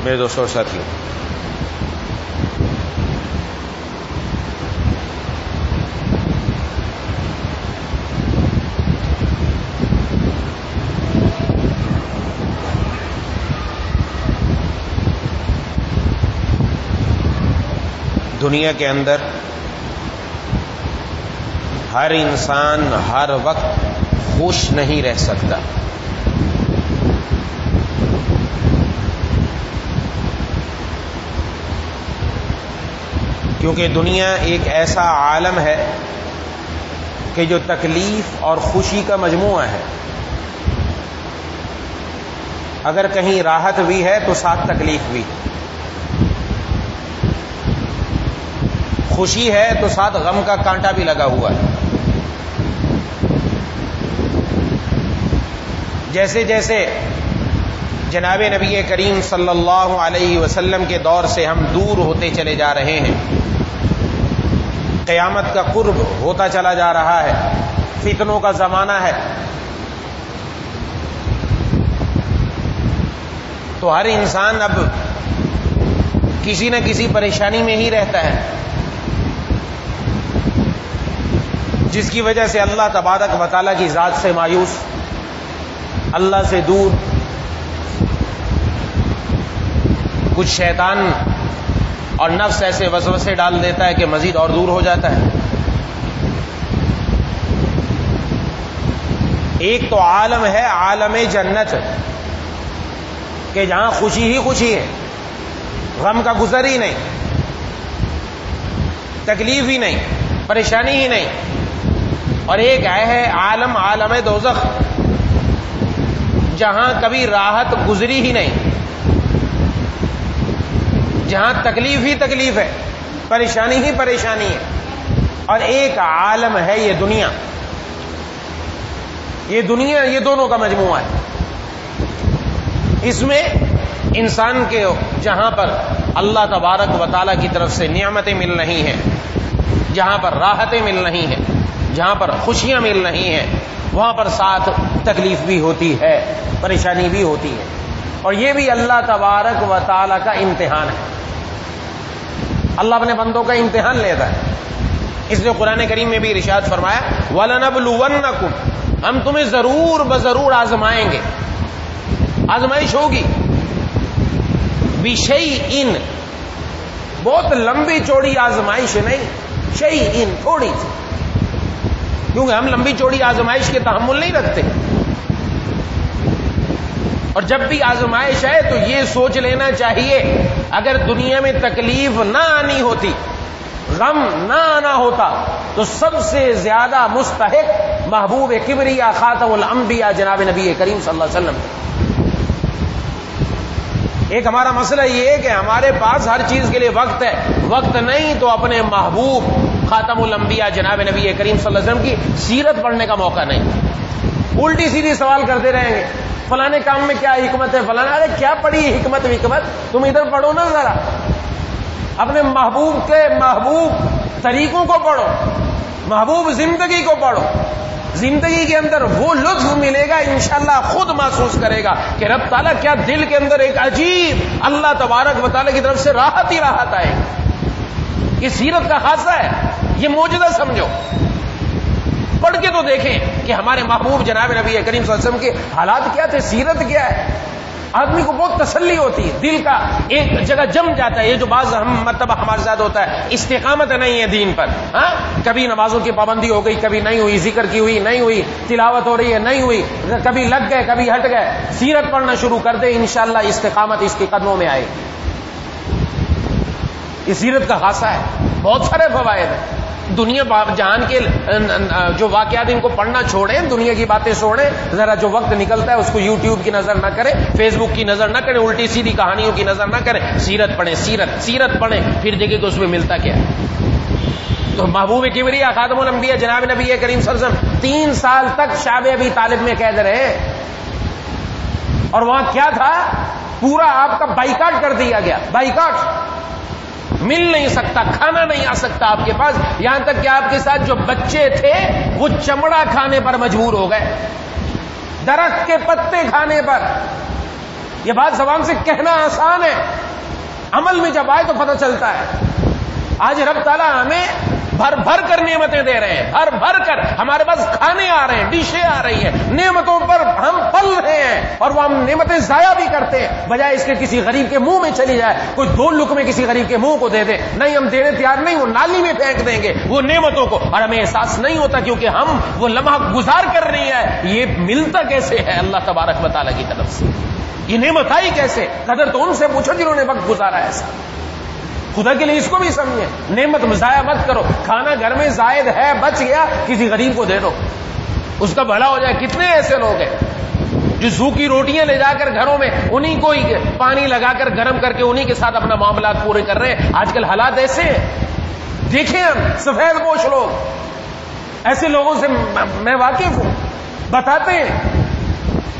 میرے دوستوں اور ساتھیوں، دنیا کے اندر ہر انسان ہر وقت خوش نہیں رہ سکتا، کیونکہ دنیا ایک ایسا عالم ہے کہ جو تکلیف اور خوشی کا مجموعہ ہے۔ اگر کہیں راحت بھی ہے تو ساتھ تکلیف بھی، خوشی ہے تو ساتھ غم کا کانٹا بھی لگا ہوا ہے۔ جیسے جیسے جناب نبی کریم صلی اللہ علیہ وسلم کے دور سے ہم دور ہوتے چلے جا رہے ہیں، قیامت کا قرب ہوتا چلا جا رہا ہے، فتنوں کا زمانہ ہے، تو ہر انسان اب کسی نہ کسی پریشانی میں ہی رہتا ہے، جس کی وجہ سے اللہ تبارک و تعالیٰ کی ذات سے مایوس، اللہ سے دور، کچھ شیطان اور نفس ایسے وسوسے ڈال دیتا ہے کہ مزید اور دور ہو جاتا ہے۔ ایک تو عالم ہے، عالم جنت، کہ جہاں خوشی ہی خوشی ہے، غم کا گزر ہی نہیں، تکلیف ہی نہیں، پریشانی ہی نہیں۔ اور ایک ہے عالم، عالم دوزخ، جہاں کبھی راحت گزری ہی نہیں، جہاں تکلیف ہی تکلیف ہے، پریشانی ہی پریشانی ہے۔ اور ایک عالم ہے یہ دنیا، یہ دونوں کا مجموعہ ہے۔ اس میں انسان کے جہاں پر اللہ تبارک و تعالیٰ کی طرف سے نعمتیں مل رہی ہیں، جہاں پر راحتیں مل رہی ہیں، جہاں پر خوشیاں مل رہی ہیں، وہاں پر ساتھ تکلیف بھی ہوتی ہے، پریشانی بھی ہوتی ہے، اور یہ بھی اللہ تبارک و تعالیٰ کا امتحان ہے۔ اللہ اپنے بندوں کا امتحان لیتا ہے، اس لیے قرآن کریم میں بھی ارشاد فرمایا وَلَنَبْلُوَنَّكُمْ، ہم تمہیں ضرور بضرور آزمائیں گے، آزمائش ہوگی، بِشَيْءٍ، بہت لمبی چوڑی آزمائش نہیں، شَيْءٍ، تھوڑی سی، کیونکہ ہم لمبی چوڑی آزمائش کے تحمل نہیں رکھتے، اور جب بھی آزمائش ہے تو یہ سوچ لینا چاہیے اگر دنیا میں تکلیف نہ آنی ہوتی، غم نہ آنا ہوتا، تو سب سے زیادہ مستحق محبوب کبریا خاتم الانبیاء جناب نبی کریم صلی اللہ علیہ وسلم۔ ایک ہمارا مسئلہ یہ ہے کہ ہمارے پاس ہر چیز کے لیے وقت ہے، وقت نہیں تو اپنے محبوب خاتم الانبیاء جناب نبی کریم صلی اللہ علیہ وسلم کی سیرت پڑھنے کا موقع نہیں، الٹی سیدھی سوال کرتے رہیں گے، فلانے کام میں کیا حکمت ہے، فلانا، ارے کیا پڑھی حکمت، تم ادھر پڑھو نا، ذرا اپنے محبوب کے محبوب طریقوں کو پڑھو، محبوب زندگی کو پڑھو، زندگی کے اندر وہ لطف ملے گا، انشاءاللہ خود محسوس کرے گا کہ رب تعالیٰ کیا دل کے اندر ایک عجیب اللہ تبارک و تعالیٰ کی طرف سے راحت ہی راحت آئے گی۔ یہ سیرت کا خاصہ ہے، یہ معجزہ سمجھو، پڑھ کے تو دیکھیں کہ ہمارے محبوب جناب نبی کریم صلی اللہ علیہ وسلم کے حالات کیا تھے، سیرت کیا ہے۔ آدمی کو بہت تسلی ہوتی ہے، دل کا ایک جگہ جم جاتا ہے۔ یہ جو بعض مرتبہ ہمارے ساتھ ہوتا ہے، استقامت نہیں ہے دین پر، ہاں کبھی نمازوں کی پابندی ہو گئی، کبھی نہیں ہوئی، ذکر کی ہوئی نہیں ہوئی، تلاوت ہو رہی ہے نہیں ہوئی، کبھی لگ گئے کبھی ہٹ گئے، سیرت پڑھنا شروع کر دے، انشاءاللہ استقامت اس کے قدموں میں آئے گی۔ یہ سیرت کا خاصہ ہے، بہت سارے فوائد ہیں۔ دنیا جہان کے جو واقعات ان کو پڑھنا چھوڑیں، دنیا کی باتیں چھوڑیں، ذرا جو وقت نکلتا ہے اس کو یوٹیوب کی نظر نہ کریں، فیس بک کی نظر نہ کریں، الٹی سیدھی کہانیوں کی نظر نہ کریں، سیرت پڑھیں، سیرت پڑھیں، پھر دیکھیں کہ اس میں ملتا کیا ہے۔ تو محبوب کبریا خاتم الانبیاء جناب نبی کریم صلی اللہ علیہ وسلم 3 سال تک شعب ابی طالب میں قید رہے، اور وہاں کیا تھا، پورا آپ کا بائیکاٹ کر دیا گیا، بائیکاٹ، مل نہیں سکتا، کھانا نہیں آ سکتا آپ کے پاس، یہاں تک کہ آپ کے ساتھ جو بچے تھے وہ چمڑا کھانے پر مجبور ہو گئے، درخت کے پتے کھانے پر، یہ بات زبان سے کہنا آسان ہے، عمل میں جب آئے تو پتہ چلتا ہے۔ آج رب تعالیٰ ہمیں بھر بھر کر نعمتیں دے رہے ہیں، بھر بھر کر ہمارے پاس کھانے آ رہے ہیں، ڈشیں آ رہی ہیں، نعمتوں پر ہم پل رہے ہیں، اور وہ ہم نعمتیں ضائع بھی کرتے ہیں، بجائے اس کے کسی غریب کے منہ میں چلی جائے، کوئی 2 لقمے کسی غریب کے منہ کو دے دے، نہیں ہم دینے تیار نہیں، وہ نالی میں پھینک دیں گے وہ نعمتوں کو، اور ہمیں احساس نہیں ہوتا کیونکہ ہم وہ لمحہ گزار کر رہی ہے۔ یہ ملتا کیسے ہے؟ اللہ تبارک و تعالیٰ کی طرف سے۔ یہ نعمت آئی کیسے؟ قدر تو ان سے پوچھو جنہوں نے وقت گزارا ایسا۔ خدا کے لیے اس کو بھی سمجھے، نعمت ضائع مت کرو، کھانا گھر میں زائد ہے بچ گیا کسی غریب کو دے دو، اس کا بھلا ہو جائے۔ کتنے ایسے لوگ ہیں جو سوکھی روٹیاں لے جا کر گھروں میں انہی کو ہی پانی لگا کر گرم کر کے انہی کے ساتھ اپنا معاملات پورے کر رہے ہیں۔ آج کل حالات ایسے ہیں، دیکھیں ہم سفید پوش لوگ، ایسے لوگوں سے میں واقف ہوں، بتاتے ہیں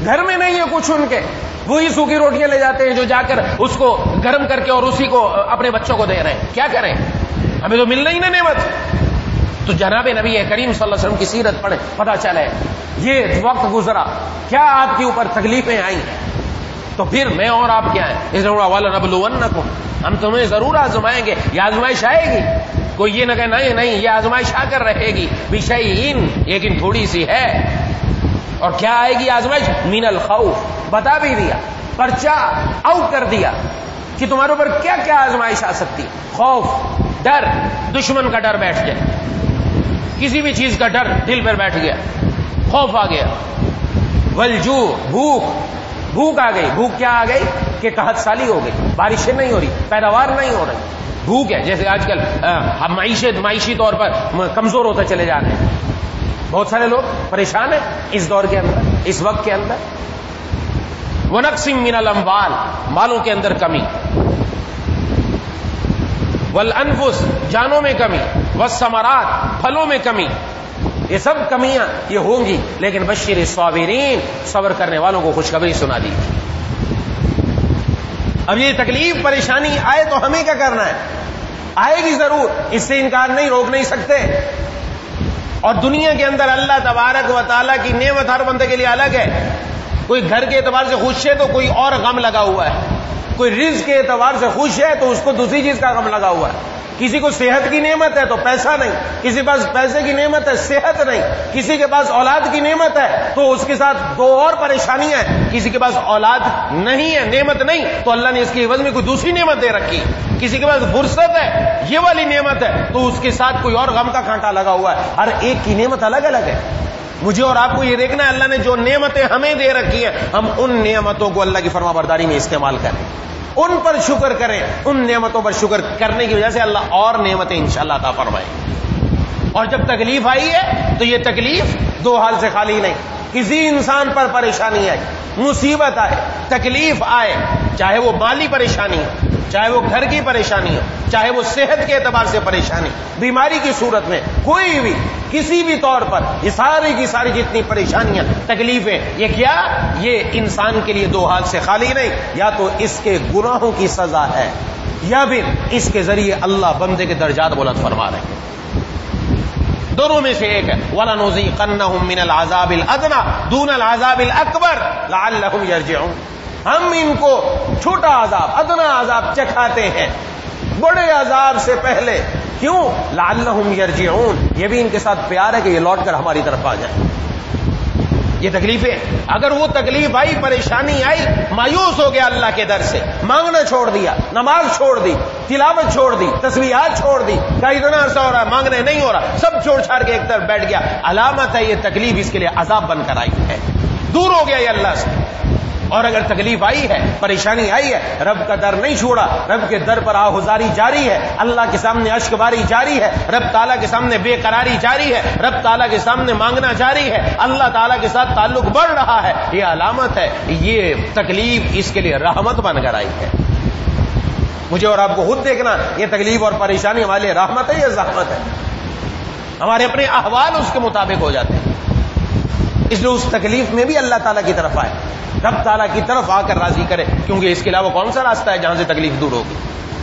گھر میں نہیں ہے کچھ ان کے، وہی سوکھی روٹیاں لے جاتے ہیں جو جا کر اس کو گرم کر کے اور اسی کو اپنے بچوں کو دے رہے ہیں۔ کیا کریں؟ ہمیں تو مل رہی نا نعمت۔ تو جناب نبی کریم صلی اللہ علیہ وسلم کی سیرت پڑھیں، پتہ چلے یہ وقت گزرا، کیا آپ کے اوپر تکلیفیں آئی ہیں، تو پھر میں اور آپ کیا ہیں؟ اس لیے وَلَنَبْلُوَنَّكُمْ، ہم تمہیں ضرور آزمائیں گے، یہ آزمائش آئے گی۔ کوئی یہ نہ کہ نہیں یہ آزمائش آ کر رہے گی، بِشَيْءٍ، لیکن تھوڑی سی ہے۔ اور کیا آئے گی آزمائش؟ من الخوف، بتا بھی دیا، پرچہ آؤٹ کر دیا کہ تمہارے اوپر کیا کیا آزمائش آ سکتی۔ خوف، ڈر، دشمن کا ڈر بیٹھ جائے، کسی بھی چیز کا ڈر دل پر بیٹھ گیا، خوف آ گیا۔ والجوع، بھوک آ گئی۔ بھوک کیا آ گئی کہ قحط سالی ہو گئی، بارشیں نہیں ہو رہی، پیداوار نہیں ہو رہی، بھوک ہے۔ جیسے آج کل معیشی طور پر کمزور ہوتے چلے جا رہے ہیں، بہت سارے لوگ پریشان ہیں اس دور کے اندر، اس وقت کے اندر۔ وَنَقْصٍ مِّنَ الْأَمْوَالِ، مالوں کے اندر کمی، وَالْأَنفُسِ، جانوں میں کمی، وَالثَّمَرَاتِ، پھلوں میں کمی، یہ سب کمیاں یہ ہوں گی، لیکن بشر الصابرین، صبر کرنے والوں کو خوشخبری سنا دی۔ اب یہ تکلیف پریشانی آئے تو ہمیں کیا کرنا ہے؟ آئے گی ضرور، اس سے انکار نہیں، روک نہیں سکتے۔ اور دنیا کے اندر اللہ تبارک و تعالیٰ کی نعمت ہر بندے کے لیے الگ ہے۔ کوئی گھر کے اعتبار سے خوش ہے تو کوئی اور غم لگا ہوا ہے، کوئی رزق کے اعتبار سے خوش ہے تو اس کو دوسری چیز کا غم لگا ہوا ہے۔ کسی کو صحت کی نعمت ہے تو پیسہ نہیں، کسی کے پاس پیسے کی نعمت ہے صحت نہیں، کسی کے پاس اولاد کی نعمت ہے تو اس کے ساتھ 2 اور پریشانیاں ہیں، کسی کے پاس اولاد نہیں ہے، نعمت نہیں، تو اللہ نے اس کے عوض میں کوئی دوسری نعمت دے رکھی، کسی کے پاس فرصت ہے، یہ والی نعمت ہے تو اس کے ساتھ کوئی اور غم کا کانٹا لگا ہوا ہے۔ ہر ایک کی نعمت الگ الگ ہے۔ مجھے اور آپ کو یہ دیکھنا ہے اللہ نے جو نعمتیں ہمیں دے رکھی ہیں، ہم ان نعمتوں کو اللہ کی فرما برداری میں استعمال کریں، ان پر شکر کریں، ان نعمتوں پر شکر کرنے کی وجہ سے اللہ اور نعمتیں انشاءاللہ عطا فرمائے۔ اور جب تکلیف آئی ہے تو یہ تکلیف 2 حال سے خالی نہیں، کسی انسان پر پریشانی آئے، مصیبت آئے، تکلیف آئے، چاہے وہ مالی پریشانی ہو، چاہے وہ گھر کی پریشانی ہو، چاہے وہ صحت کے اعتبار سے پریشانی، بیماری کی صورت میں کوئی بھی کسی بھی طور پر، یہ ساری کی ساری جتنی پریشانیاں تکلیفیں، یہ کیا؟ یہ انسان کے لیے 2 حال سے خالی نہیں، یا تو اس کے گناہوں کی سزا ہے یا پھر اس کے ذریعے اللہ بندے کے درجات بلند فرما رہے ہیں۔ دونوں میں سے ایک ہے، وَلَنُذِيقَنَّهُم مِّنَ الْعَذَابِ الْأَدْنَىٰ دُونَ الْعَذَابِ الْأَكْبَرِ لَعَلَّهُمْ يَرْجِعُونَ۔ ہم ان کو چھوٹا عذاب، ادنا عذاب چکھاتے ہیں بڑے عذاب سے پہلے، کیوں؟ لعلہم یرجعون، یہ بھی ان کے ساتھ پیار ہے کہ یہ لوٹ کر ہماری طرف آ جائیں۔ یہ تکلیفیں، اگر وہ تکلیف آئی، پریشانی آئی، مایوس ہو گیا اللہ کے در سے، مانگنا چھوڑ دیا، نماز چھوڑ دی، تلاوت چھوڑ دی، تسبیحات چھوڑ دی، کہا اتنا عرصہ ہو رہا ہے مانگنے نہیں ہو رہا، سب چھوڑ چھاڑ کے ایک طرف بیٹھ گیا، علامت ہے یہ تکلیف اس کے لیے عذاب بن کر آئی ہے، دور ہو گیا یہ اللہ سے۔ اور اگر تکلیف آئی ہے، پریشانی آئی ہے، رب کا در نہیں چھوڑا، رب کے در پر آہذاری جاری ہے، اللہ کے سامنے اشک باری جاری ہے، رب تعالیٰ کے سامنے بے قراری جاری ہے، رب تعالیٰ کے سامنے مانگنا جاری ہے، اللہ تعالیٰ کے ساتھ تعلق بڑھ رہا ہے، یہ علامت ہے، یہ تکلیف اس کے لیے رحمت بن کر آئی ہے۔ مجھے اور آپ کو خود دیکھنا، یہ تکلیف اور پریشانی ہمارے لیے رحمت ہے یا زحمت ہے؟ ہمارے اپنے احوال اس کے مطابق ہو جاتے ہیں، اس لیے اس تکلیف میں بھی اللہ تعالیٰ کی طرف آئے، رب تعالیٰ کی طرف آ کر راضی کرے، کیونکہ اس کے علاوہ کون سا راستہ ہے جہاں سے تکلیف دور ہوگی؟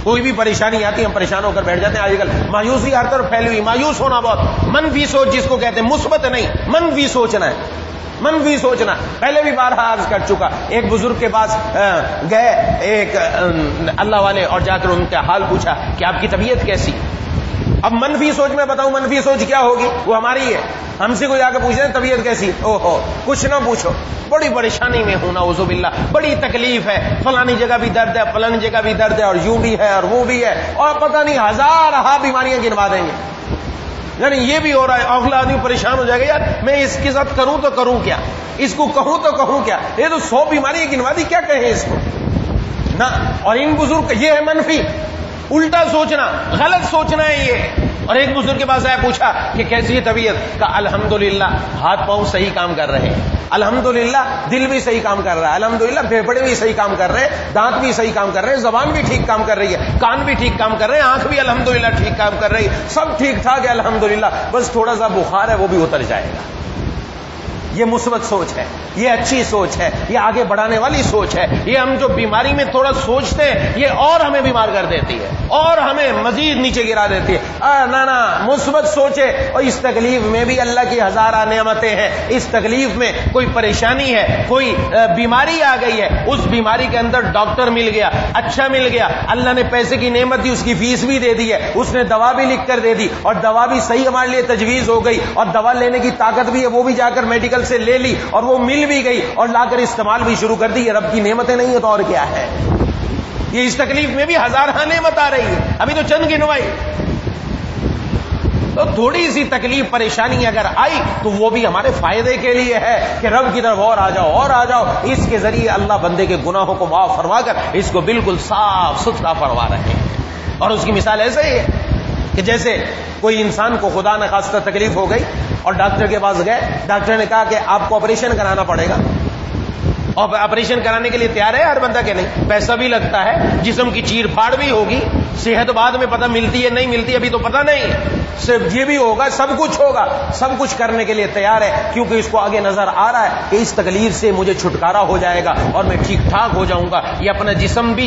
کوئی بھی پریشانی آتی ہے ہم پریشان ہو کر بیٹھ جاتے ہیں۔ آج کل مایوسی ہر طرف پھیلی ہوئی، مایوس ہونا بہت، منفی سوچ جس کو کہتے ہیں، مثبت نہیں، منفی سوچنا ہے، منفی سوچنا پہلے بھی بارہا عرض کر چکا. ایک بزرگ کے پاس گئے ایک اللہ والے اور جا کر ان کا حال پوچھا کہ آپ کی طبیعت کیسی. اب منفی سوچ میں بتاؤں منفی سوچ کیا ہوگی, وہ ہماری ہے. ہم سے کوئی آ کے پوچھ رہے طبیعت کیسی, او ہو کچھ نہ پوچھو, بڑی پریشانی میں ہوں نعوذ باللہ, بڑی تکلیف ہے, فلانی جگہ بھی درد ہے, فلانی جگہ بھی درد ہے, اور یوں بھی ہے اور وہ بھی ہے, اور پتہ نہیں ہزارہا بیماریاں گنوا دیں گے. یعنی یہ بھی ہو رہا ہے, اگلا آدمی پریشان ہو جائے گا, یار میں اس کے ساتھ کروں تو کروں کیا, اس کو کہوں تو کہوں کیا, یہ تو 100 بیماریاں گنوا دی, کیا کہیں اس کو نا. اور ان بزرگ یہ ہے منفی, الٹا سوچنا, غلط سوچنا ہے یہ. اور ایک بزرگ کے پاس آیا پوچھا کہ کیسی ہے طبیعت, کا الحمدللہ ہاتھ پاؤں صحیح کام کر رہے ہیں, الحمدللہ دل بھی صحیح کام کر رہا ہے, الحمدللہ پھیپھڑے بھی صحیح کام کر رہے ہیں, دانت بھی صحیح کام کر رہے ہیں, زبان بھی ٹھیک کام کر رہی ہے, کان بھی ٹھیک کام کر رہے ہیں, آنکھ بھی الحمدللہ ٹھیک کام کر رہی ہے, سب ٹھیک ٹھاک ہے الحمدللہ, بس تھوڑا سا بخار ہے وہ بھی اتر جائے گا. یہ مثبت سوچ ہے, یہ اچھی سوچ ہے, یہ آگے بڑھانے والی سوچ ہے. یہ ہم جو بیماری میں تھوڑا سوچتے ہیں یہ اور ہمیں بیمار کر دیتی ہے اور ہمیں مزید نیچے گرا دیتی ہے. نا مثبت سوچے, اور اس تکلیف میں بھی اللہ کی ہزارہ نعمتیں ہیں. اس تکلیف میں کوئی پریشانی ہے, کوئی بیماری آ گئی ہے, اس بیماری کے اندر ڈاکٹر مل گیا, اچھا مل گیا, اللہ نے پیسے کی نعمت دی, اس کی فیس بھی دے دی ہے, اس نے دوا بھی لکھ کر دے دی, اور دوا بھی صحیح ہمارے لیے تجویز ہو گئی, اور دوا لینے کی طاقت بھی ہے, وہ بھی جا کر میڈیکل سے لے لی, اور وہ مل بھی گئی, اور لا کر استعمال بھی شروع کر دی. یہ رب کی نعمتیں نہیں ہے تو اور کیا ہے. یہ اس تکلیف میں بھی ہزارہ نعمت آ رہی ہے, ابھی تو چند گنوائی. تو تھوڑی سی تکلیف پریشانی اگر آئی تو وہ بھی ہمارے فائدے کے لیے ہے کہ رب کی طرف اور آ جاؤ اور آ جاؤ. اس کے ذریعے اللہ بندے کے گناہوں کو معاف فرما کر اس کو بالکل صاف ستھرا فرما رہے ہیں. اور اس کی مثال ایسے ہی ہے کہ جیسے کوئی انسان کو خدا نخواستہ تکلیف ہو گئی اور ڈاکٹر کے پاس گئے, ڈاکٹر نے کہا کہ آپ کو آپریشن کرانا پڑے گا, اور آپریشن کرانے کے لیے تیار ہے ہر بندہ کے نہیں, پیسہ بھی لگتا ہے, جسم کی چیر پھاڑ بھی ہوگی, صحت بعد میں پتہ ملتی ہے نہیں ملتی ابھی تو پتہ نہیں, صرف یہ بھی ہوگا, سب کچھ ہوگا, سب کچھ کرنے کے لیے تیار ہے, کیونکہ اس کو آگے نظر آ رہا ہے کہ اس تکلیف سے مجھے چھٹکارا ہو جائے گا اور میں ٹھیک ٹھاک ہو جاؤں گا. یہ اپنا جسم بھی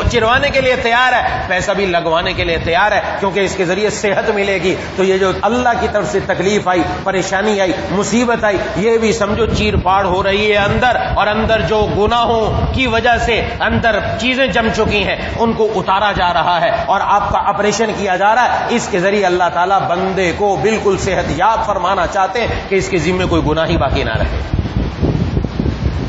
چروانے کے لیے تیار ہے, پیسہ بھی لگوانے کے لیے تیار ہے, کیونکہ اس کے ذریعے صحت ملے گی. تو یہ جو اللہ کی طرف سے تکلیف آئی, پریشانی آئی, مصیبت آئی, یہ بھی سمجھو چیر پھاڑ ہو رہی ہے اندر, اور اندر جو گناہوں کی وجہ سے اندر چیزیں جم چکی ہیں ان کو اتارا جا رہا ہے, اور آپ کا آپریشن کیا جا رہا ہے. اس کے ذریعے اللہ تعالیٰ بندے کو بالکل صحت یاب فرمانا چاہتے ہیں کہ اس کے ذمے کوئی گناہ ہی باقی نہ رہے.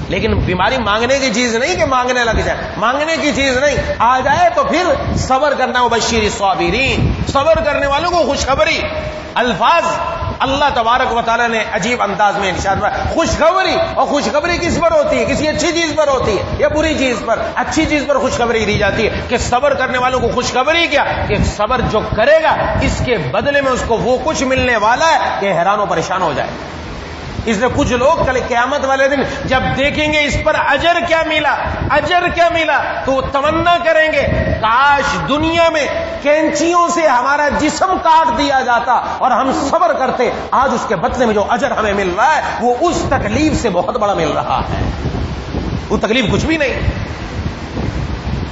لیکن بیماری مانگنے کی چیز نہیں کہ مانگنے لگ جائے, مانگنے کی چیز نہیں, آ جائے تو پھر صبر کرنا. وبشر الصابرین, صبر کرنے والوں کو خوشخبری. الفاظ اللہ تبارک و تعالیٰ نے عجیب انداز میں ارشاد فرمایا, خوشخبری. اور خوشخبری کس پر ہوتی ہے؟ کسی اچھی چیز پر ہوتی ہے یا بری چیز پر؟ اچھی چیز پر خوشخبری دی جاتی ہے کہ صبر کرنے والوں کو خوشخبری کیا کہ صبر جو کرے گا اس کے بدلے میں اس کو وہ کچھ ملنے والا ہے کہ حیران و پریشان ہو جائے. اس نے کچھ لوگ کل قیامت والے دن جب دیکھیں گے اس پر اجر کیا ملا, اجر کیا ملا, تو وہ تمنا کریں گے کاش دنیا میں کینچیوں سے ہمارا جسم کاٹ دیا جاتا اور ہم صبر کرتے. آج اس کے بدلے میں جو اجر ہمیں مل رہا ہے وہ اس تکلیف سے بہت بڑا مل رہا ہے, وہ تکلیف کچھ بھی نہیں.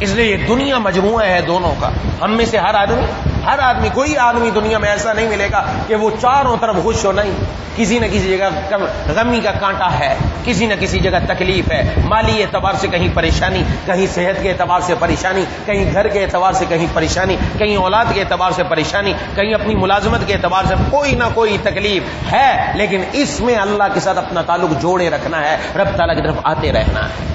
اس لیے یہ دنیا مجموعہ ہے دونوں کا. ہم میں سے ہر آدمی کوئی آدمی دنیا میں ایسا نہیں ملے گا کہ وہ چاروں طرف خوش ہو. نہیں, کسی نہ کسی جگہ غمی کا کانٹا ہے, کسی نہ کسی جگہ تکلیف ہے, مالی اعتبار سے کہیں پریشانی, کہیں صحت کے اعتبار سے پریشانی, کہیں گھر کے اعتبار سے کہیں پریشانی, کہیں اولاد کے اعتبار سے پریشانی, کہیں اپنی ملازمت کے اعتبار سے کوئی نہ کوئی تکلیف ہے. لیکن اس میں اللہ کے ساتھ اپنا تعلق جوڑے رکھنا ہے, رب تعالیٰ کی طرف آتے رہنا ہے.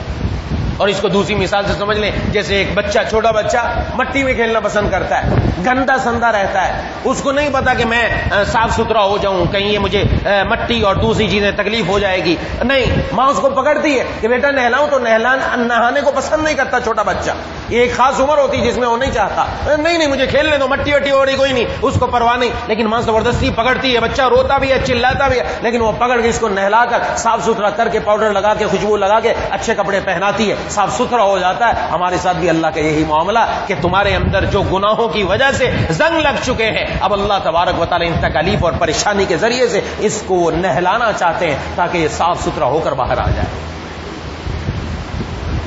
اور اس کو دوسری مثال سے سمجھ لیں, جیسے ایک بچہ, چھوٹا بچہ مٹی میں کھیلنا پسند کرتا ہے, گندا سندا رہتا ہے, اس کو نہیں پتا کہ میں صاف ستھرا ہو جاؤں, کہیں یہ مجھے مٹی اور دوسری چیزیں تکلیف ہو جائے گی. نہیں, ماں اس کو پکڑتی ہے کہ بیٹا نہلاؤں, تو نہانے کو پسند نہیں کرتا چھوٹا بچہ. یہ ایک خاص عمر ہوتی ہے جس میں وہ نہیں چاہتا, نہیں مجھے کھیلنے دو, مٹی وٹی ہو رہی کوئی نہیں, اس کو پرواہ نہیں. لیکن ماں زبردستی پکڑتی ہے, بچہ روتا بھی ہے, چلاتا بھی ہے, لیکن وہ پکڑ کے اس کو نہلا کر صاف ستھرا کر کے پاؤڈر لگا کے خوشبو لگا کے اچھے کپڑے پہناتی ہے, صاف ستھرا ہو جاتا ہے. ہمارے ساتھ بھی اللہ کا یہی معاملہ کہ تمہارے اندر جو گناہوں کی وجہ سے زنگ لگ چکے ہیں, اب اللہ تبارک و تعالی ان تکالیف اور پریشانی کے ذریعے سے اس کو نہلانا چاہتے ہیں تاکہ یہ صاف ستھرا ہو کر باہر آ جائے.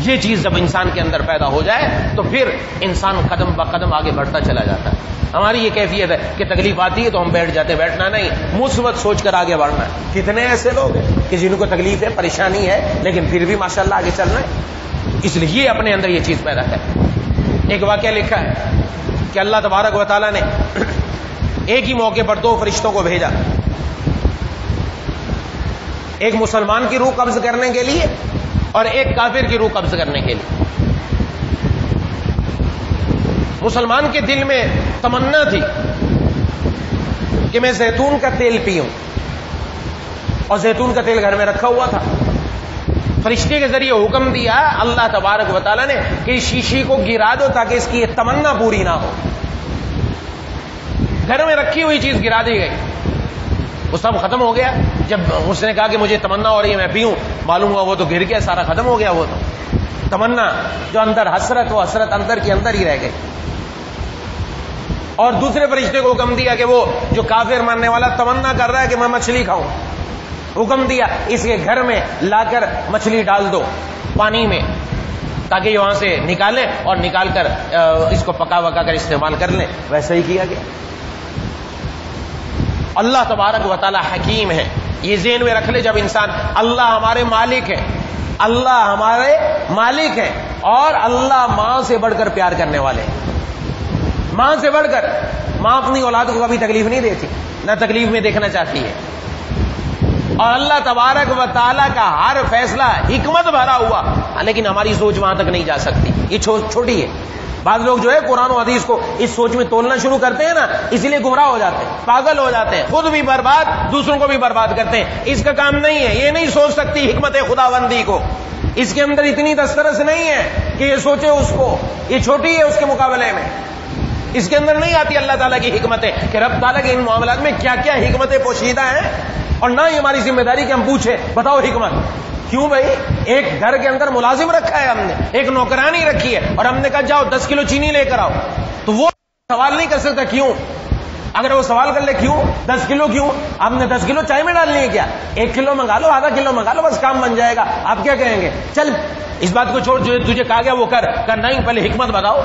یہ چیز جب انسان کے اندر پیدا ہو جائے تو پھر انسان قدم بقدم آگے بڑھتا چلا جاتا ہے. ہماری یہ کیفیت ہے کہ تکلیف آتی ہے تو ہم بیٹھ جاتے, بیٹھنا نہیں, مثبت سوچ کر آگے بڑھنا ہے. کتنے ایسے لوگ ہیں کہ جن کو تکلیف ہے, پریشانی ہے, لیکن پھر بھی ماشاءاللہ آگے چل رہے ہیں. اس لیے یہ اپنے اندر یہ چیز پیدا کرے. ایک واقعہ لکھا ہے کہ اللہ تبارک و تعالیٰ نے ایک ہی موقع پر 2 فرشتوں کو بھیجا, ایک مسلمان کی روح قبض کرنے کے لیے اور ایک کافر کی روح قبض کرنے کے لیے. مسلمان کے دل میں تمنا تھی کہ میں زیتون کا تیل پیوں, اور زیتون کا تیل گھر میں رکھا ہوا تھا. فرشتے کے ذریعے حکم دیا اللہ تبارک و تعالیٰ نے کہ اس شیشی کو گرا دو تاکہ اس کی یہ تمنا پوری نہ ہو. گھر میں رکھی ہوئی چیز گرا دی گئی, وہ سب ختم ہو گیا. جب اس نے کہا کہ مجھے تمنا ہو رہی ہے میں پیوں, معلوم ہوا وہ تو گر گیا, سارا ختم ہو گیا. وہ تو تمنا جو اندر حسرت, وہ حسرت اندر کے اندر ہی رہ گئی. اور دوسرے فرشتے کو حکم دیا کہ وہ جو کافر ماننے والا تمنا کر رہا ہے کہ میں مچھلی کھاؤں, حکم دیا اس کے گھر میں لا کر مچھلی ڈال دو پانی میں تاکہ یہ وہاں سے نکالیں اور نکال کر اس کو پکا وکا کر استعمال کر لیں. ویسا ہی کیا گیا. اللہ تبارک و تعالی حکیم ہے, یہ ذہن میں رکھ لے. جب انسان, اللہ ہمارے مالک ہے, اللہ ہمارے مالک ہے, اور اللہ ماں سے بڑھ کر پیار کرنے والے ہیں. ماں سے بڑھ کر, ماں اپنی اولاد کو کبھی تکلیف نہیں دیتی, نہ تکلیف میں دیکھنا چاہتی ہے. اور اللہ تبارک و تعالیٰ کا ہر فیصلہ حکمت بھرا ہوا, لیکن ہماری سوچ وہاں تک نہیں جا سکتی, یہ چھوٹی ہے. بعض لوگ جو ہے قرآن و حدیث کو اس سوچ میں تولنا شروع کرتے ہیں نا, اس لیے گمراہ ہو جاتے ہیں, پاگل ہو جاتے ہیں, خود بھی برباد, دوسروں کو بھی برباد کرتے ہیں. اس کا کام نہیں ہے, یہ نہیں سوچ سکتی حکمت خداوندی کو, اس کے اندر اتنی دسترس نہیں ہے کہ یہ سوچے اس کو, یہ چھوٹی ہے اس کے مقابلے میں. اس کے اندر نہیں آتی اللہ تعالیٰ کی حکمتیں کہ رب تعالیٰ کے ان معاملات میں کیا کیا حکمتیں پوشیدہ ہیں. اور نہ ہی ہماری ذمہ داری کہ ہم پوچھیں بتاؤ حکمت. کیوں بھائی, ایک گھر کے اندر ملازم رکھا ہے ہم نے, ایک نوکرانی رکھی ہے, اور ہم نے کہا جاؤ 10 کلو چینی لے کر آؤ, تو وہ سوال نہیں کر سکتا کیوں. اگر وہ سوال کر لے کیوں 10 کلو کیوں, آپ نے 10 کلو چائے میں ڈالنی ہے کیا, 1 کلو منگا لو, آدھا کلو منگا لو, بس کام بن جائے گا. آپ کیا کہیں گے, چل اس بات کو چھوڑ, جو تجھے کہا گیا وہ کر. نہیں, پہلے حکمت بتاؤ,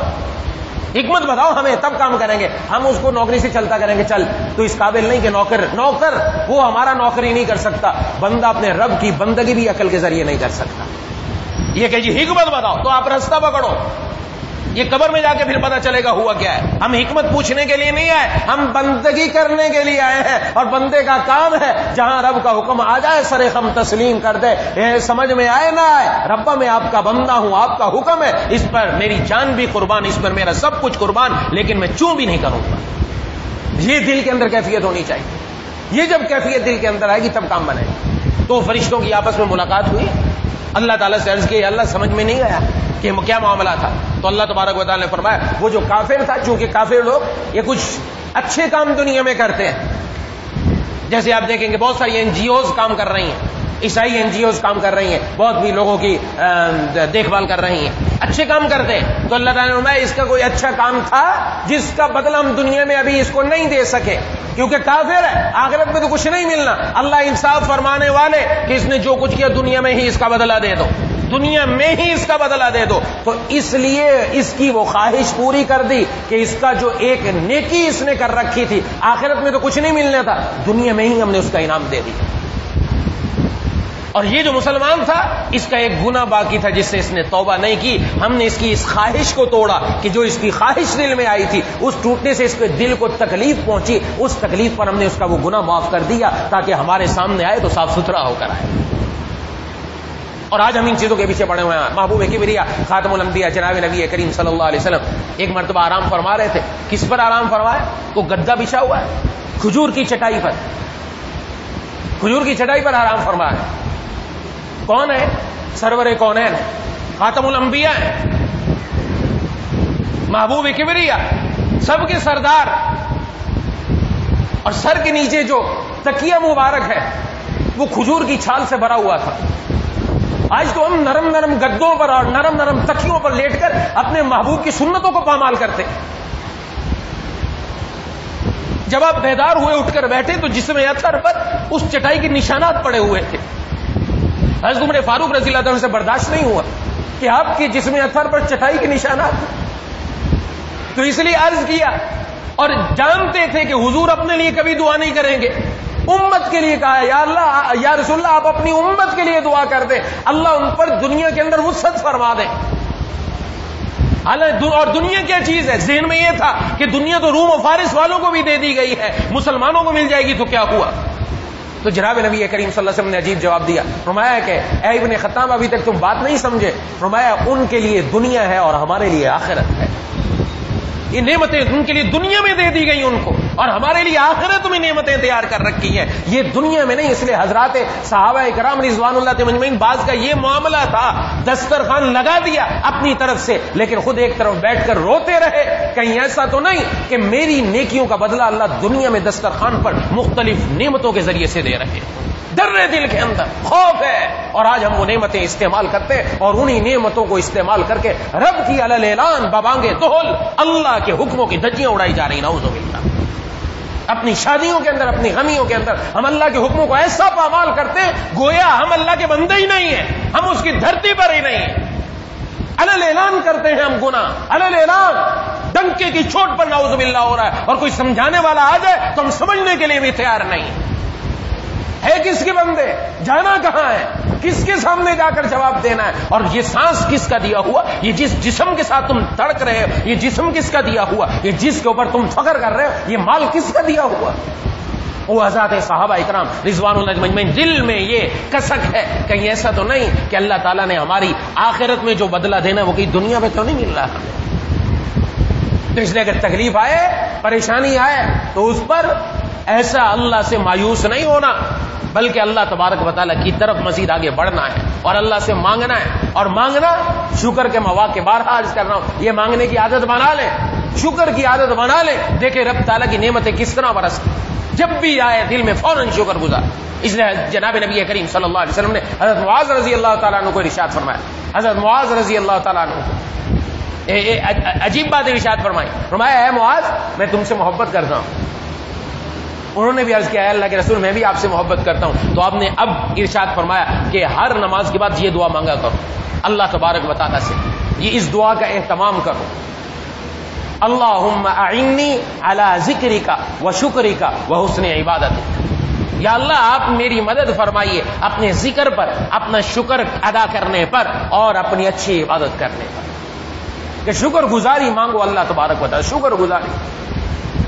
حکمت بتاؤ ہمیں, تب کام کریں گے. ہم اس کو نوکری سے چلتا کریں گے, چل تو اس قابل نہیں کہ نوکر وہ ہمارا نوکری نہیں کر سکتا. بندہ اپنے رب کی بندگی بھی عقل کے ذریعے نہیں کر سکتا. یہ کہ جی حکمت بتاؤ, تو آپ راستہ پکڑو. یہ قبر میں جا کے پھر پتا چلے گا ہوا کیا ہے. ہم حکمت پوچھنے کے لیے نہیں آئے, ہم بندگی کرنے کے لیے آئے ہیں. اور بندے کا کام ہے جہاں رب کا حکم آ جائے سرے خم تسلیم کر دے, سمجھ میں آئے نہ آئے, ربا میں آپ کا بندہ ہوں, آپ کا حکم ہے, اس پر میری جان بھی قربان, اس پر میرا سب کچھ قربان, لیکن میں چوں بھی نہیں کروں گا. یہ دل کے اندر کیفیت ہونی چاہیے. یہ جب کیفیت دل کے اندر آئے گی تب کام بنے گا. تو فرشتوں کی آپس میں ملاقات ہوئی, اللہ تعالیٰ سے عرض کی اللہ سمجھ میں نہیں آیا کہ کیا معاملہ تھا. تو اللہ تبارک و تعالیٰ نے فرمایا وہ جو کافر تھا, چونکہ کافر لوگ یہ کچھ اچھے کام دنیا میں کرتے ہیں, جیسے آپ دیکھیں گے بہت ساری NGOs کام کر رہی ہیں, عیسائی NGOs کام کر رہی ہیں, بہت بھی لوگوں کی دیکھ بھال کر رہی ہیں, اچھے کام کرتے ہیں. تو اللہ تعالیٰ نے فرمایا اس کا کوئی اچھا کام تھا جس کا بدلہ ہم دنیا میں ابھی اس کو نہیں دے سکے, کیونکہ کافر ہے, آخرت میں تو کچھ نہیں ملنا. اللہ انصاف فرمانے والے کہ اس نے جو کچھ کیا دنیا میں ہی اس کا بدلہ دے دو, دنیا میں ہی اس کا بدلہ دے دو. تو اس لیے اس کی وہ خواہش پوری کر دی کہ اس کا جو ایک نیکی اس نے کر رکھی تھی, آخرت میں تو کچھ نہیں ملنا تھا, دنیا میں ہی ہم نے اس کا انعام دے دیا. اور یہ جو مسلمان تھا اس کا ایک گناہ باقی تھا جس سے اس نے توبہ نہیں کی. ہم نے اس کی اس خواہش کو توڑا کہ جو اس کی خواہش دل میں آئی تھی, اس ٹوٹنے سے اس کے دل کو تکلیف پہنچی, اس تکلیف پر ہم نے اس کا وہ گناہ معاف کر دیا تاکہ ہمارے سامنے آئے تو صاف ستھرا ہو کر آئے. اور آج ہم ان چیزوں کے پیچھے پڑے ہوئے ہیں. محبوب کبریا خاتم الانبیاء جناب نبی کریم صلی اللہ علیہ وسلم ایک مرتبہ آرام فرما رہے تھے. کس پر آرام فرمایا؟ وہ گدا بچھا ہوا ہے کھجور کی چٹائی پر, کھجور کی چٹائی پر آرام فرما رہے. کون ہے؟ سرور کونین, خاتم الانبیاء ہے, محبوب کبریا, سب کے سردار. اور سر کے نیچے جو تکیہ مبارک ہے وہ کھجور کی چھال سے بھرا ہوا تھا. آج تو ہم نرم نرم گدوں پر اور نرم نرم تکیوں پر لیٹ کر اپنے محبوب کی سنتوں کو پامال کرتے. جب آپ بیدار ہوئے اٹھ کر بیٹھے تو جسم اطہر پر اس چٹائی کے نشانات پڑے ہوئے تھے. حضرت عمر فاروق رضی اللہ عنہ سے برداشت نہیں ہوا, کہ آپ کے جسم اثر پر چٹائی کے نشانات. تو اس لیے عرض کیا، اور جانتے تھے کہ حضور اپنے لیے کبھی دعا نہیں کریں گے، امت کے لیے کہا یا اللہ یا رسول اللہ آپ اپنی امت کے لیے دعا کر دیں، اللہ ان پر دنیا کے اندر وسعت فرما دیں. اور دنیا کیا چیز ہے؟ ذہن میں یہ تھا کہ دنیا تو روم و فارس والوں کو بھی دے دی گئی ہے، مسلمانوں کو مل جائے گی، تو کیا ہوا؟ تو جناب نبی کریم صلی اللہ علیہ وسلم نے عجیب جواب دیا. فرمایا کہ اے ابن خطاب ابھی تک تم بات نہیں سمجھے. فرمایا ان کے لیے دنیا ہے اور ہمارے لیے آخرت ہے. یہ نعمتیں ان کے لیے دنیا میں دے دی گئی ان کو، اور ہمارے لیے آخرت میں نعمتیں تیار کر رکھی ہیں. یہ دنیا میں نہیں. اس لیے حضرات صحابہ کرام رضوان اللہ مجمعین بعض کا یہ معاملہ تھا، دسترخوان لگا دیا اپنی طرف سے، لیکن خود ایک طرف بیٹھ کر روتے رہے. کہیں ایسا تو نہیں کہ میری نیکیوں کا بدلہ اللہ دنیا میں دسترخوان پر مختلف نعمتوں کے ذریعے سے دے رہے ہیں. ڈر دل کے اندر خوف ہے، اور آج ہم وہ نعمتیں استعمال کرتے ہیں، اور انہی نعمتوں کو استعمال کر کے رب کی علی الاعلان ببانگے دہل اللہ کے حکموں کی دھجیاں اڑائی جا رہی. نعوذ باللہ. اپنی شادیوں کے اندر، اپنی غمیوں کے اندر ہم اللہ کے حکموں کو ایسا پامال کرتے ہیں گویا ہم اللہ کے بندے ہی نہیں ہیں، ہم اس کی دھرتی پر ہی نہیں ہیں. علی الاعلان کرتے ہیں ہم گناہ، علی الاعلان ڈنکے کی چوٹ پر نعوذ باللہ ہو رہا ہے، اور کوئی سمجھانے والا آ جائے تو ہم سمجھنے کے لیے بھی تیار نہیں. ہے کس کے بندے؟ جانا کہاں ہے؟ کس کے سامنے جا کر جواب دینا ہے؟ اور یہ سانس کس کا دیا ہوا؟ یہ جس جسم کے ساتھ تم دھڑک رہے ہو یہ جسم کس کا دیا ہوا؟ یہ جس کے اوپر تم فخر کر رہے ہو یہ مال کس کا دیا ہوا؟ وہ حضرات صحابہ اکرام رضوان اللہ مجمعین دل میں یہ کسک ہے، کہیں ایسا تو نہیں کہ اللہ تعالیٰ نے ہماری آخرت میں جو بدلہ دینا ہے وہ کہیں دنیا میں تو نہیں مل رہا ہمیں. تو اس لیے اگر تکلیف آئے، پریشانی آئے تو اس پر ایسا اللہ سے مایوس نہیں ہونا، بلکہ اللہ تبارک و تعالیٰ کی طرف مزید آگے بڑھنا ہے اور اللہ سے مانگنا ہے. اور مانگنا شکر کے مواقع بارہا عرض کر رہا ہوں، یہ مانگنے کی عادت بنا لیں، شکر کی عادت بنا لیں. دیکھیں رب تعالیٰ کی نعمتیں کس طرح برستی، جب بھی آئے دل میں فوراً شکر گزار. اس لیے جناب نبی کریم صلی اللہ علیہ وسلم نے حضرت معاذ رضی اللہ تعالیٰ عنہ کو ارشاد فرمایا. حضرت معاذ رضی اللہ تعالیٰ عنہ کو عجیب بات ارشاد فرمائی. فرمایا اے معاذ میں تم سے محبت کرتا ہوں. انہوں نے بھی عرض کیا اے اللہ کے رسول میں بھی آپ سے محبت کرتا ہوں. تو آپ نے اب ارشاد فرمایا کہ ہر نماز کے بعد یہ دعا مانگا کرو اللہ تبارک و تعالیٰ سے، یہ اس دعا کا اہتمام کرو. اللہم اعنی علی ذکرک و شکرک و حسن عبادتک. یا اللہ آپ میری مدد فرمائیے اپنے ذکر پر، اپنا شکر ادا کرنے پر، اور اپنی اچھی عبادت کرنے پر. کہ شکر گزاری مانگو اللہ تبارک و تعالیٰ، شکر گزاری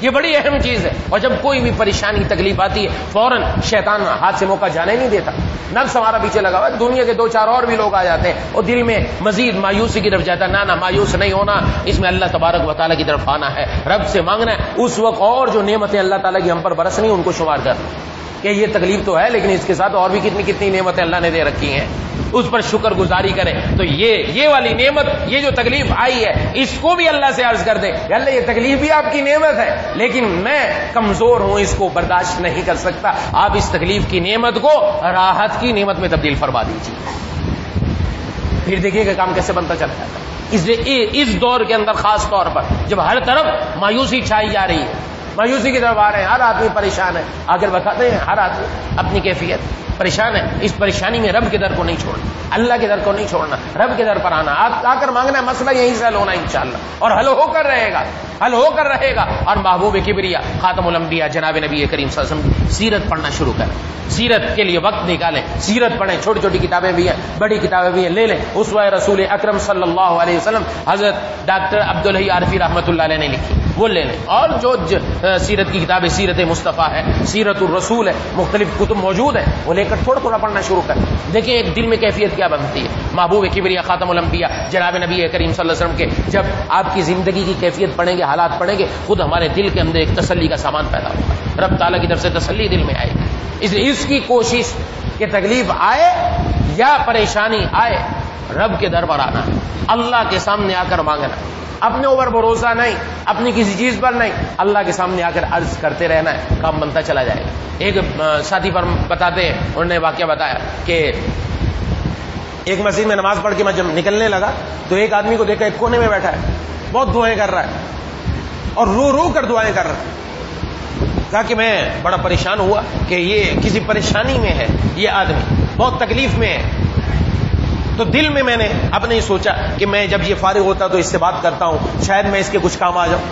یہ بڑی اہم چیز ہے. اور جب کوئی بھی پریشانی تکلیف آتی ہے فوراً شیطان ہاتھ سے موقع جانے نہیں دیتا، نفس ہمارا پیچھے لگا ہوا ہے. دنیا کے دو چار اور بھی لوگ آ جاتے ہیں اور دل میں مزید مایوسی کی طرف جاتا ہے. نہ مایوس نہیں ہونا، اس میں اللہ تبارک و تعالیٰ کی طرف آنا ہے، رب سے مانگنا ہے. اس وقت اور جو نعمتیں اللہ تعالیٰ کی ہم پر برسنی ان کو شمار کر کہ یہ تکلیف تو ہے لیکن اس کے ساتھ اور بھی کتنی نعمتیں اللہ نے دے رکھی ہیں، اس پر شکر گزاری کریں. تو یہ والی نعمت، یہ جو تکلیف آئی ہے اس کو بھی اللہ سے عرض کر دیں کہ اللہ یہ تکلیف بھی آپ کی نعمت ہے لیکن میں کمزور ہوں، اس کو برداشت نہیں کر سکتا. آپ اس تکلیف کی نعمت کو راحت کی نعمت میں تبدیل فرما دیجیے. پھر دیکھیے کہ کام کیسے بنتا چلتا ہے. اس لیے اس دور کے اندر خاص طور پر جب ہر طرف مایوسی چھائی جا رہی ہے، مایوسی کی طرف آ رہے ہیں، ہر آدمی پریشان ہے. آگر بتاتے ہیں ہر آدمی اپنی کیفیت پریشان ہے. اس پریشانی میں رب کے در کو نہیں چھوڑنا، اللہ کے در کو نہیں چھوڑنا، رب کے در پر آنا، آ کر مانگنا ہے. مسئلہ یہیں سے حل ہونا انشاءاللہ، اور حل ہو کر رہے گا، حل ہو کر رہے گا. اور محبوب کبریا خاتم الانبیاء جناب نبی کریم صلی اللہ علیہ وسلم کی سیرت پڑھنا شروع کریں. سیرت کے لیے وقت نکالیں، سیرت پڑھیں. چھوٹی چھوٹی کتابیں بھی ہیں، بڑی کتابیں بھی ہیں، لے لیں. اسوہ رسول اکرم صلی اللہ علیہ وسلم حضرت ڈاکٹر عبدالحی عارفی رحمۃ اللہ علیہ نے لکھی، وہ لے لیں. اور جو سیرت کی کتابیں سیرت مصطفیٰ ہے، سیرت الرسول ہے، مختلف کتب موجود ہیں، وہ لے کر تھوڑا تھوڑا پڑھنا شروع کریں. دیکھیں ایک دل میں کیفیت کیا بنتی ہے. محبوب کبریا خاتم الانبیاء جناب نبی کریم صلی اللہ علیہ وسلم کے جب آپ کی زندگی کی کیفیت پڑھیں گے، حالات پڑھیں گے، خود ہمارے دل کے اندر ایک تسلی کا سامان پیدا ہوگا. رب تعالیٰ کی طرف سے تسلی دل میں آئے گی. اس لیے اس کی کوشش کہ تکلیف آئے یا پریشانی آئے رب کے در پر آنا، اللہ کے سامنے آ کر مانگنا. اپنے اوپر بھروسہ نہیں، اپنی کسی چیز پر نہیں، اللہ کے سامنے آ کر عرض کرتے رہنا ہے، کام بنتا چلا جائے گا. ایک ساتھی پر بتاتے ہیں، انہوں نے واقعہ بتایا کہ ایک مسجد میں نماز پڑھ کے میں جب نکلنے لگا تو ایک آدمی کو دیکھا ایک کونے میں بیٹھا ہے، بہت دعائیں کر رہا ہے اور رو رو کر دعائیں کر رہا ہے. کہا کہ میں بڑا پریشان ہوا کہ یہ کسی پریشانی میں ہے، یہ آدمی بہت تکلیف میں ہے. تو دل میں نے اب نہیں سوچا کہ میں جب یہ فارغ ہوتا تو اس سے بات کرتا ہوں، شاید میں اس کے کچھ کام آ جاؤں.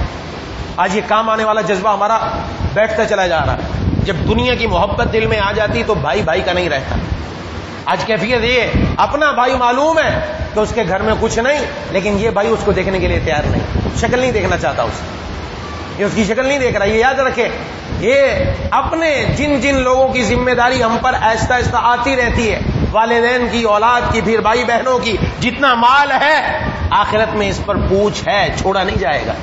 آج یہ کام آنے والا جذبہ ہمارا بیٹھتا چلا جا رہا ہے. جب دنیا کی محبت دل میں آ جاتی تو بھائی بھائی کا نہیں رہتا. آج کیفیت یہ اپنا بھائی معلوم ہے کہ اس کے گھر میں کچھ نہیں، لیکن یہ بھائی اس کو دیکھنے کے لیے تیار نہیں، شکل نہیں دیکھنا چاہتا اس کی، یہ اس کی شکل نہیں دیکھ رہا. یہ یاد رکھے، یہ اپنے جن لوگوں کی ذمہ داری ہم پر آہستہ آہستہ آتی رہتی ہے، والدین کی، اولاد کی، پھر بھائی بہنوں کی، جتنا مال ہے آخرت میں اس پر پوچھ ہے، چھوڑا نہیں جائے گا،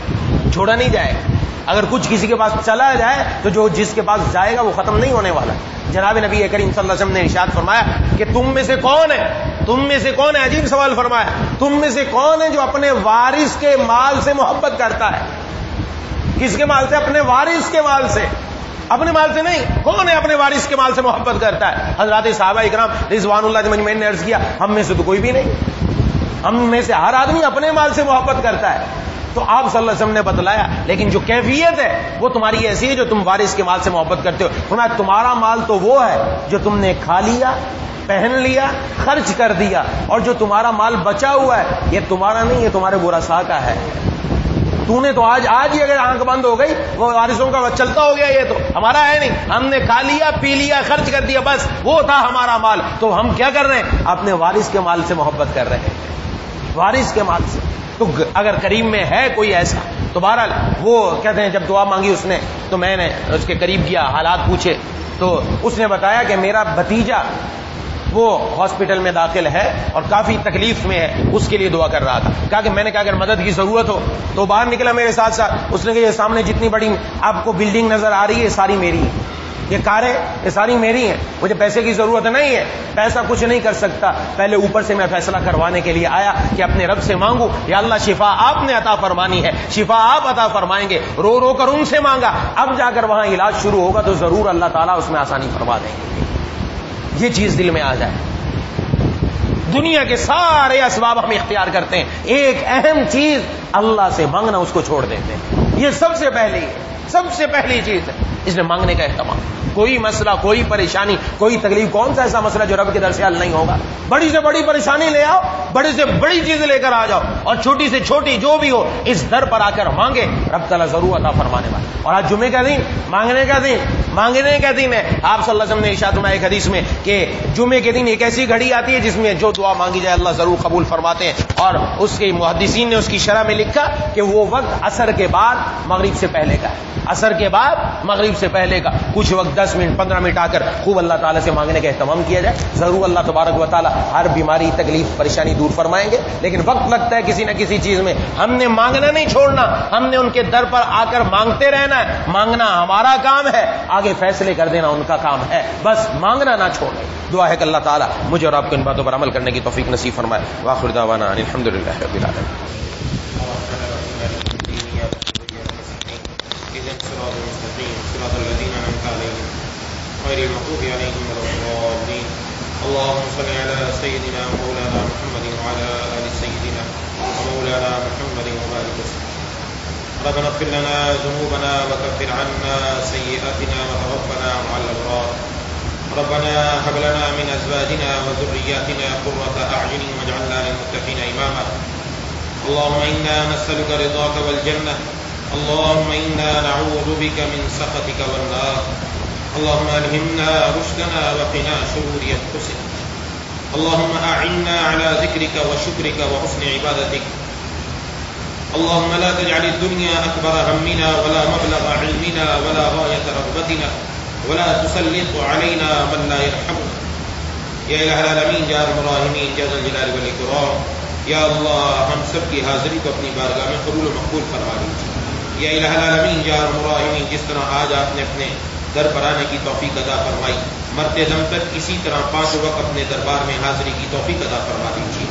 چھوڑا نہیں جائے گا. اگر کچھ کسی کے پاس چلا جائے تو جو جس کے پاس جائے گا وہ ختم نہیں ہونے والا. جناب نبی کریم صلی اللہ علیہ وسلم نے ارشاد فرمایا کہ تم میں سے کون ہے، تم میں سے کون ہے، عجیب سوال فرمایا، تم میں سے کون ہے جو اپنے وارث کے مال سے محبت کرتا ہے؟ کس کے مال سے؟ اپنے وارث کے مال سے، اپنے مال سے نہیں. کون ہے اپنے وارث کے مال سے محبت کرتا ہے؟ حضرات صحابہ اکرام رضوان اللہ مجمعین نے عرض کیا ہم میں سے تو کوئی بھی نہیں، ہم میں سے ہر آدمی اپنے مال سے محبت کرتا ہے. تو آپ صلی اللہ علیہ وسلم نے بتلایا لیکن جو کیفیت ہے وہ تمہاری ایسی ہے جو تم وارث کے مال سے محبت کرتے ہو. فرمایا تمہارا مال تو وہ ہے جو تم نے کھا لیا، پہن لیا، خرچ کر دیا، اور جو تمہارا مال بچا ہوا ہے یہ تمہارا نہیں، یہ تمہارے ورثاء کا ہے. تو نے تو آج ہی اگر آنکھ بند ہو گئی وہ وارثوں کا چلتا ہو گیا، یہ تو ہمارا ہے نہیں، ہم نے کھا لیا، پی لیا، خرچ کر دیا، بس وہ تھا ہمارا مال. تو ہم کیا کر رہے ہیں؟ اپنے وارث کے مال سے محبت کر رہے ہیں، وارث کے مال سے. تو اگر قریب میں ہے کوئی ایسا تو بہرحال وہ کہتے ہیں جب دعا مانگی اس نے تو میں نے اس کے قریب گیا، حالات پوچھے تو اس نے بتایا کہ میرا بھتیجا وہ ہاسپٹل میں داخل ہے اور کافی تکلیف میں ہے، اس کے لیے دعا کر رہا تھا. کہا کہ میں نے کہا اگر مدد کی ضرورت ہو تو باہر نکلا میرے ساتھ ساتھ. اس نے کہا یہ سامنے جتنی بڑی آپ کو بلڈنگ نظر آ رہی ہے ساری میری ہے، یہ کاریں یہ ساری میری ہیں، مجھے پیسے کی ضرورت نہیں ہے، پیسہ کچھ نہیں کر سکتا. پہلے اوپر سے میں فیصلہ کروانے کے لیے آیا کہ اپنے رب سے مانگوں یا اللہ شفا آپ نے عطا فرمانی ہے، شفا آپ عطا فرمائیں گے. رو رو کر ان سے مانگا، اب جا کر وہاں علاج شروع ہوگا تو ضرور اللہ تعالیٰ اس میں آسانی فرما دیں گے. یہ چیز دل میں آ جائے. دنیا کے سارے اسباب ہم اختیار کرتے ہیں، ایک اہم چیز اللہ سے مانگنا اس کو چھوڑ دیتے ہیں. یہ سب سے پہلی چیز ہے، اس نے مانگنے کا اہتمام. کوئی مسئلہ، کوئی پریشانی، کوئی تکلیف، کون سا ایسا مسئلہ جو رب کے در سے حل نہیں ہوگا؟ بڑی سے بڑی پریشانی لے آؤ، بڑی سے بڑی چیز لے کر آ جاؤ، اور چھوٹی سے چھوٹی جو بھی ہو اس در پر آ کر مانگے، رب تعالیٰ ضرور عطا فرمانے والا. اور آج جمعے کا دن مانگنے کا دن ہے. آپ صلی اللہ علیہ وسلم نے ارشاد فرمایا ایک حدیث میں کہ جمعے کے دن ایک ایسی گھڑی آتی ہے جس میں جو دعا مانگی جائے اللہ ضرور قبول فرماتے ہیں. اور اس کے محدثین نے اس کی شرح میں لکھا کہ وہ وقت عصر کے بعد مغرب سے پہلے کا ہے، عصر کے بعد مغرب سے پہلے کا. کچھ وقت 10 منٹ 15 منٹ آ کر خوب اللہ تعالیٰ سے مانگنے کا اہتمام کیا جائے، ضرور اللہ تبارک و تعالیٰ ہر بیماری، تکلیف، پریشانی دور فرمائیں گے. لیکن وقت لگتا ہے کسی نہ کسی چیز میں. ہم نے مانگنا نہیں چھوڑنا، ہم نے ان کے در پر آ کر مانگتے رہنا ہے. مانگنا ہمارا کام ہے، آگے فیصلے کر دینا ان کا کام ہے، بس مانگنا نہ چھوڑیں. دعا ہے کہ اللہ تعالیٰ مجھے اور آپ کو ان باتوں پر عمل کرنے کی توفیق نصیب فرمائے. وآخر دعوانا ان الحمدللہ رب العالمین. غير المغضوب عليهم ولا الضالين. اللهم صل على سيدنا مولانا محمد وعلى آل سيدنا ومولانا محمد وبارك وسلم. ربنا اغفر لنا ذنوبنا وكفر عنا سيئاتنا وتوفنا مع الأبرار. ربنا هب لنا من أزواجنا وذرياتنا قرة أعين واجعلنا للمتقين إماما. اللهم إنا نسألك رضاك والجنة. اللهم إنا نعوذ بك من سخطك والنار. اللهم ألهمنا رشدنا وقنا شرور أنفسنا. اللهم أعنا على ذكرك وشكرك وحسن عبادتك. اللهم لا تجعل الدنيا أكبر همنا ولا مبلغ علمنا ولا غاية رغبتنا ولا تسلط علينا من لا يرحمنا. يا إله العالمين يا أرحم الراحمين يا ذا الجلال والإكرام. یا اللہ ہم سب کی حاضری کو اپنی بارگاہ میں قبول و مقبول فرما لیجیے. یا الہ العالمین یا ارحم الراحمین، جس طرح آج آپ نے اپنے در پر آنے کی توفیق عطا فرمائی، مرتے دم تک اسی طرح 5 وقت اپنے دربار میں حاضری کی توفیق عطا فرما دیجیے.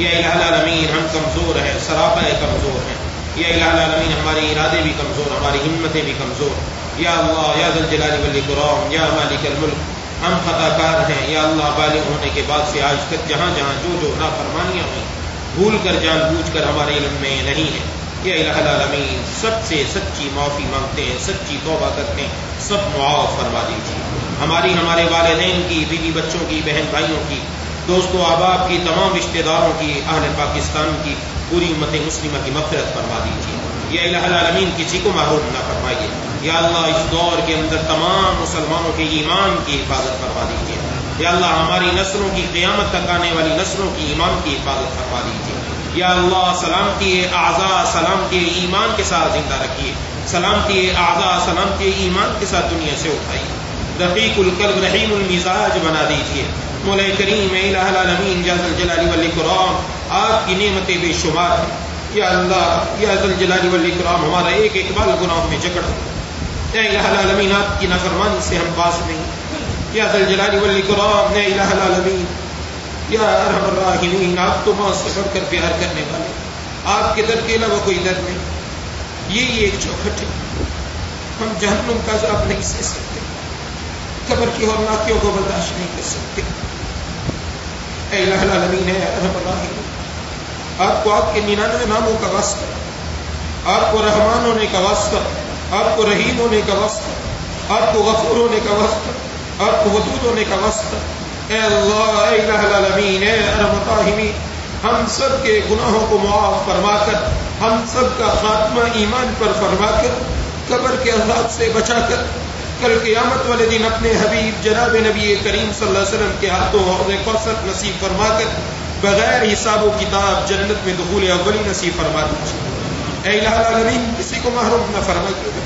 یا الہ العالمین ہم کمزور ہیں، سراپا کمزور ہیں. یا الہ العالمین ہمارے ارادے بھی کمزور، ہماری ہمتیں بھی کمزور. یا اللہ یا ذا الجلال والاکرام یا مالک الملک، ہم خطا کار ہیں. یا اللہ بالغ ہونے کے بعد سے آج تک جہاں جہاں جو نافرمانیاں ہوئیں، بھول کر جان بوجھ کر ہمارے علم میں نہیں ہے. یا الہ العالمین سب سے سچی معافی مانگتے ہیں، سچی توبہ کرتے ہیں، سب معاف فرما دیجیے. ہمارے والدین کی، بیوی بچوں کی، بہن بھائیوں کی، دوستو احباب کی، تمام رشتہ داروں کی، اہل پاکستان کی، پوری امت مسلمہ کی مغفرت فرما دیجیے. یا الہ العالمین کسی کو محروم نہ فرمائیے. یا اللہ اس دور کے اندر تمام مسلمانوں کے ایمان کی حفاظت فرما دیجیے. یا اللہ ہماری نسلوں کی، قیامت تک آنے والی نسلوں کی ایمان کی حفاظت فرما دیجیے. یا اللہ سلامتی اعضاء، سلامتی ایمان کے ساتھ زندہ رکھیے. سلامتی اعضاء، سلامتی ایمان کے ساتھ دنیا سے اٹھائیے. رقیق القلب، رحیم المزاج بنا دیجیے. مولا کریم الہ العالمین یا ذی الجلال والاکرام، آپ کی نعمتیں بے شمار ہیں. یا اللہ یا ذی الجلال والاکرام، ہمارا ایک اقبال گناہوں میں جکڑ. یا الہ العالمین آپ کی نافرمانی سے ہم باز نہیں. یا ذی الجلال والاکرام، یا الہ العالمین یا ارحم الراحمین، آپ تو ماں سے بڑھ کر پیار کرنے والے، آپ کے در کے علاوہ کوئی در نہیں. یہی ایک چوکھٹ ہے. ہم جہنم کا عذاب نہیں سہ سکتے، قبر کی ہولناکیوں کو برداشت نہیں کر سکتے. اے الہ العالمین ہے ارحم الراحمین، آپ کو آپ کے 99 ناموں کا واسطہ، آپ کو رحمان ہونے کا واسطہ، آپ کو رحیم ہونے کا واسطہ، آپ کو غفور ہونے کا واسطہ، آپ کو ودود ہونے کا واسطہ. اے اللہ، اے الہ العالمین، اے ارحم الراحمین، ہم سب کے گناہوں کو معاف فرما کر، ہم سب کا خاتمہ ایمان پر فرما کر، قبر کے عذاب سے بچا کر، کل قیامت والے دن اپنے حبیب جناب نبی کریم صلی اللہ علیہ وسلم کے ہاتھوں حوض کوثر نصیب فرما کر بغیر حساب و کتاب جنت میں دخول اولی نصیب فرما دیجیے. اے الہ العالمین کسی کو محروم نہ فرمائیے.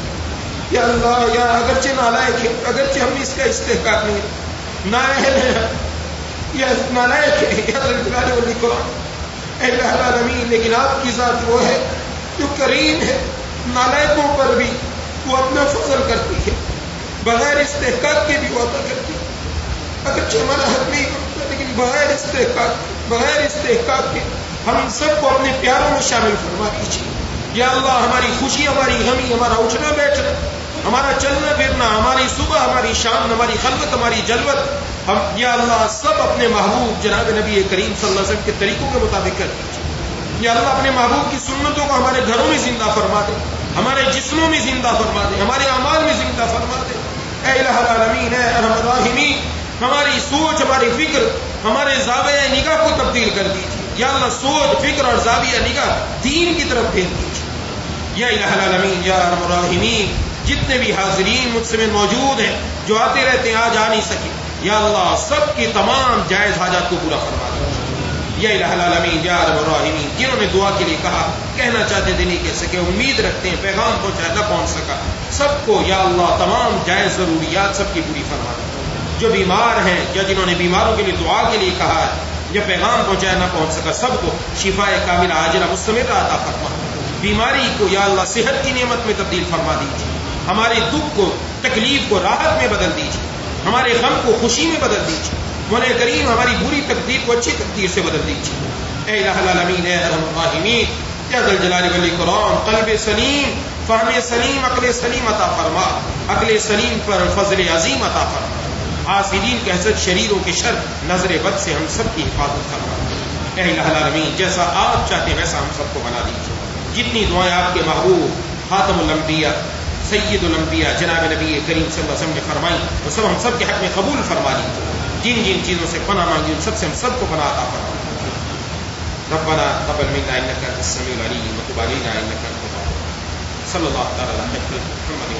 یا اللہ، یا اگرچہ نالائق ہے، اگرچہ ہم اس کا استحقاق نہیں ہے، نااہل ہے، یا نالائق ہے، یا ذی الجلال والاکرام، اے الہ العالمین، لیکن آپ کی ذات وہ ہے جو کریم ہے. نالائقوں پر بھی وہ اپنا فضل کرتی ہے، بغیر استحقاق کے بھی وہ عطا کرتی ہے. اگرچہ ہمارا حق نہیں بنتا، لیکن بغیر استحقاق کے ہم سب کو اپنے پیاروں میں شامل فرما دیجیے. یا اللہ ہماری خوشی، ہماری غمی، ہمارا اٹھنا بیٹھنا، ہمارا چلنا پھرنا، ہماری صبح، ہماری شام، ہماری خلوت، ہماری جلوت، ہم یا اللہ سب اپنے محبوب جناب نبی کریم صلی اللہ علیہ وسلم کے طریقوں کے مطابق کر دیجیے. یا اللہ اپنے محبوب کی سنتوں کو ہمارے گھروں میں زندہ فرما دے، ہمارے جسموں میں زندہ فرما دے، ہمارے اعمال میں زندہ فرما دے. اے الہ العالمین، اے ارحم الراحمین، ہماری سوچ، ہماری فکر، ہمارے زاویہ نگاہ کو تبدیل کر دیجیے. یا اللہ سوچ، فکر اور زاویہ نگاہ دین کی طرف بھیج دیجیے. یا الہ العالمین، یا ارحم الراحمین، جتنے بھی حاضرین مجھ سے موجود ہیں جو آتے رہتے ہیں آج آ نہیں سکے، یا اللہ سب کی تمام جائز حاجات کو پورا فرما دیجیے. یا الہ العالمین، یا ارحم الراحمین، جنہوں نے دعا کے لیے کہا، کہنا چاہتے تھے نہیں کہہ سکے، امید رکھتے ہیں پیغام پہنچایا نہ پہنچ سکا، سب کو یا اللہ تمام جائز ضروریات سب کی پوری فرما دیجیے. جو بیمار ہیں یا جنہوں نے بیماروں کے لیے دعا کے لیے کہا ہے یا پیغام پہنچایا نہ پہنچ سکا، سب کو شفائے کاملہ عاجلہ مستمرہ عطا فرما. بیماری کو یا اللہ صحت کی نعمت میں تبدیل فرما دیجیے. ہمارے دکھ کو، تکلیف کو راحت میں بدل دیجیے. ہمارے غم کو خوشی میں بدل دیجیے. مولا کریم ہماری بری تقدیر کو اچھی تقدیر سے بدل دیجیے. اے الہ العالمین، اے ارحم الراحمین، یا ذی الجلال والاکرام، قلب سلیم، فہم سلیم، عقل سلیم عطا فرما. عقل سلیم پر فضل عظیم عطا فرما. حاسدین کے حسد، شریروں کے شر، نظر بد سے ہم سب کی حفاظت فرما. اے الہ العالمین جیسا آپ چاہتے ہیں ویسا ہم سب کو بنا دیجیے. جتنی دعائیں آپ کے محبوب خاتم الانبیاء سید الانبیاء جناب نبی کریم صلی اللہ علیہ وسلم نے فرمائی وہ سب ہم سب کے حق میں قبول فرما لیجیے. جن جن چیزوں سے پناہ مانگی ان سب سے ہم سب کو پناہ عطا فرما. ربنا تقبل منا انك انت السميع العليم وتب علينا انك انت التواب. صلی اللہ تعالی علی محمد وعلی